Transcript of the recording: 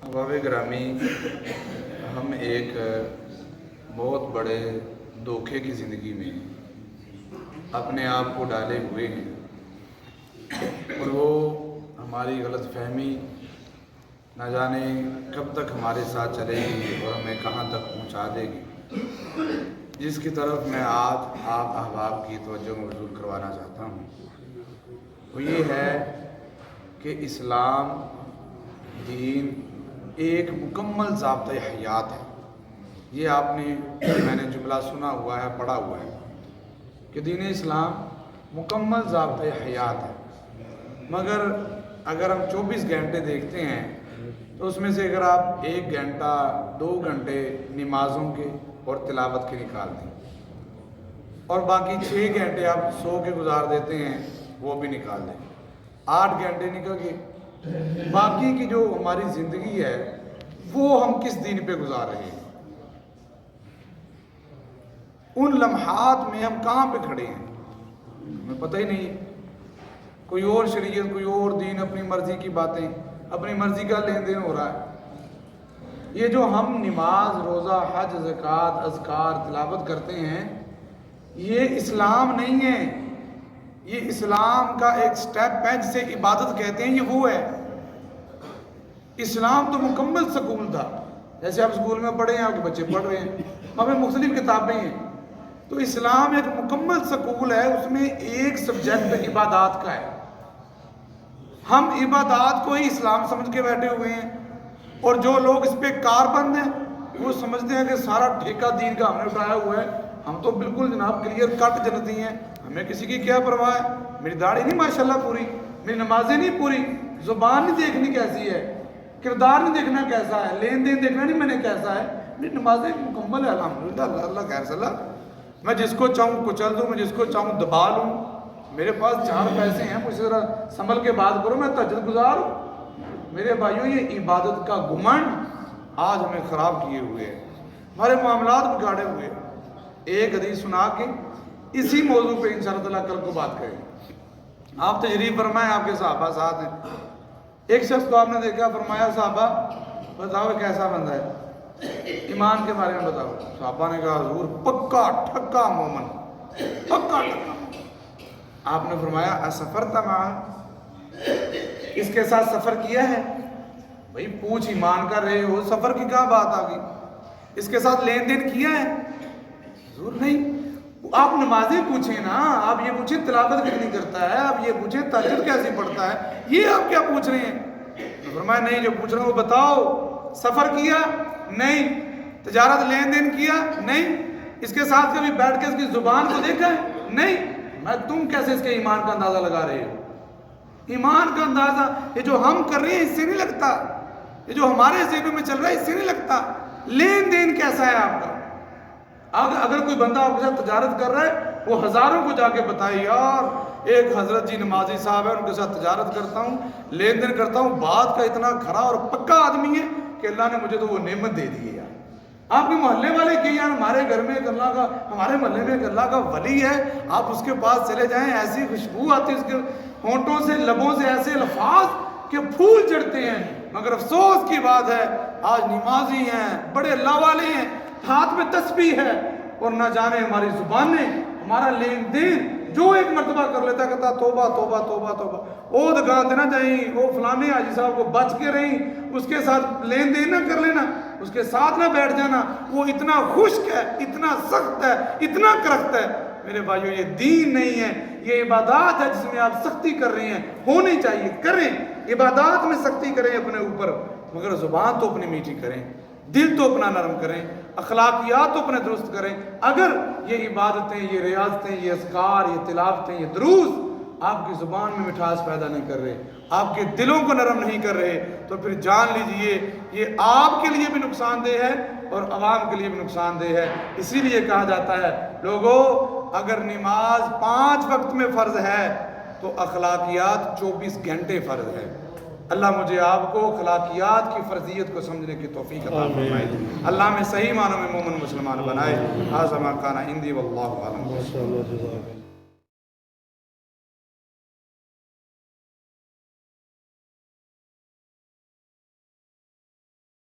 अहबाब ग्रामी, हम एक बहुत बड़े धोखे की ज़िंदगी में अपने आप को डाले हुए हैं और वो हमारी गलत फहमी न जाने कब तक हमारे साथ चलेगी और हमें कहाँ तक पहुँचा देगी, जिसकी तरफ मैं आज आप अहबाब की तवज्जो मबज़ूल करवाना चाहता हूँ। वो ये है कि इस्लाम दीन एक मुकम्मल ज़ाब्ता हयात है। ये मैंने जुमला सुना हुआ है, पढ़ा हुआ है कि दीन इस्लाम मुकम्मल ज़ाब्ता हयात है। मगर अगर हम 24 घंटे देखते हैं तो उसमें से अगर आप 1 घंटा 2 घंटे नमाज़ों के और तिलावत के निकाल दें और बाकी 6 घंटे आप सो के गुजार देते हैं, वो भी निकाल दें, 8 घंटे निकल गए। बाकी की जो हमारी ज़िंदगी है वो हम किस दीन पे गुजार रहे हैं, उन लम्हात में हम कहाँ पे खड़े हैं, हमें पता ही नहीं है। कोई और शरीयत, कोई और दीन, अपनी मर्जी की बातें, अपनी मर्जी का लेन देन हो रहा है। ये जो हम नमाज, रोज़ा, हज, ज़कात, अज़कार, तिलावत करते हैं, ये इस्लाम नहीं है। ये इस्लाम का एक स्टेप है जिसे इबादत कहते हैं, ये वो है। इस्लाम तो मुकम्मल स्कूल था, जैसे आप स्कूल में पढ़े हैं, आपके बच्चे पढ़ रहे हैं, हमें मुख्तलिफ किताबें हैं। तो इस्लाम एक मुकम्मल स्कूल है, उसमें एक सब्जेक्ट इबादत का है। हम इबादत को ही इस्लाम समझ के बैठे हुए हैं और जो लोग इस पे कारबंद हैं वो समझते हैं कि सारा ठेका दीन का हमने उठाया हुआ है, हम तो बिल्कुल जनाब क्लियर कट जन्नती हैं, हमें किसी की क्या परवाह है। मेरी दाढ़ी नहीं माशाल्लाह पूरी, मेरी नमाजें नहीं पूरी, ज़ुबान नहीं देखनी कैसी है, किरदार नहीं देखना कैसा है, लेन देन देखना नहीं मैंने कैसा है, मेरी नमाजें मुकम्मल है अल्हम्दुलिल्लाह, अल्लाह खैर सल्ला। मैं जिसको चाहूँ कुचल दूँ, मैं जिसको चाहूँ दबा लूँ, मेरे पास 4 पैसे हैं, मुझसे ज़रा संभल के बात करो, मैं तहज्जुद गुजार हूँ। मेरे भाइयों, ये इबादत का घुमंड आज हमें ख़राब किए हुए हैं, हमारे मामलात बिगाड़े हुए हैं। एक हदीस सुना के इसी मौजू पे इंशाअल्लाह ताला कल को बात करेंगे। आप तशरीफ़ फरमाएं, आपके सहाबा साथ हैं। एक शख्स को आपने देखा, फरमाया साहबा बताओ कैसा बंदा है, ईमान के बारे में बताओ। साहबा ने कहा हुजूर पक्का ठक्का मोमन, पक्का ठक्का। आपने फरमाया असफर तमा, इसके साथ सफ़र किया है? भाई पूछ, ईमान कर रहे हो, सफ़र की क्या बात आ गई? इसके साथ लेन देन किया है? हुजूर नहीं। आप नमाजें पूछें ना, आप ये पूछें तिलावत कितनी करता है, आप ये पूछें तहज्जुद कैसे पढ़ता है, ये आप क्या पूछ रहे हैं? फरमाया नहीं, जो पूछ रहा हूँ वो बताओ। सफ़र किया? नहीं। तिजारत लेन देन किया? नहीं। इसके साथ कभी बैठ के इसकी ज़ुबान को देखा है? नहीं। मैं तुम कैसे इसके ईमान का अंदाज़ा लगा रहे हो? ईमान का अंदाज़ा ये जो हम कर रहे हैं इससे नहीं लगता, ये जो हमारे ज़हनों में चल रहा है इससे नहीं लगता। लेन देन कैसा है आपका? अगर कोई बंदा आपके साथ तजारत कर रहा है, वो हज़ारों को जाके बताए, यार एक हज़रत जी नमाजी साहब है, उनके साथ तजारत करता हूँ, लेन देन करता हूँ, बात का इतना खरा और पक्का आदमी है कि अल्लाह ने मुझे तो वो नेमत दे दी है। यार आपके मोहल्ले वाले कि यार हमारे घर में एक अल्लाह का, हमारे मोहल्ले में एक अल्लाह का वली है, आप उसके पास चले जाएं, ऐसी खुशबू आती है उसके होंठों से, लबों से, ऐसे अल्फाज के फूल चढ़ते हैं। मगर अफसोस की बात है आज नमाजी हैं, बड़े अल्लाह वाले हैं, हाथ में तस्बीह है और ना जाने हमारी ज़ुबानें, हमारा लेन देन जो एक मरतबा कर लेता कहता तोबा तोबा तोबा तोबा। ओ दुकान देना चाहिए, वो फलाने हाजी साहब को बच के रही, उसके साथ लेन देन ना कर लेना, उसके साथ ना बैठ जाना, वो इतना खुश्क है, इतना सख्त है, इतना करख्त है। मेरे भाइयों, ये दीन नहीं है, ये इबादत है जिसमें आप सख्ती कर रहे हैं। होनी चाहिए, करें, इबादत में सख्ती करें अपने ऊपर, मगर ज़ुबान तो अपनी मीठी करें, दिल तो अपना नरम करें, अखलाकियात तो अपने दुरुस्त करें। अगर ये इबादतें, ये रियाजतें, ये अज़कार, ये तिलावतें, ये दुरूस आपकी ज़ुबान में मिठास पैदा नहीं कर रहे, आपके दिलों को नरम नहीं कर रहे, तो फिर जान लीजिए ये आपके लिए भी नुकसानदेह है और आवाम के लिए भी नुकसानदेह है। इसीलिए कहा जाता है लोगों, अगर नमाज 5 वक्त में फ़र्ज़ है तो अखलाकियात 24 घंटे फ़र्ज़ है। अल्लाह मुझे आपको अखलाकियात की फ़र्जियत को समझने की तौफीक अता फरमाए। अल्लाह में सही मानों में मोमिन मुसलमान बनाए। हाज़ा मा काना इंदी वल्लाहु आलम।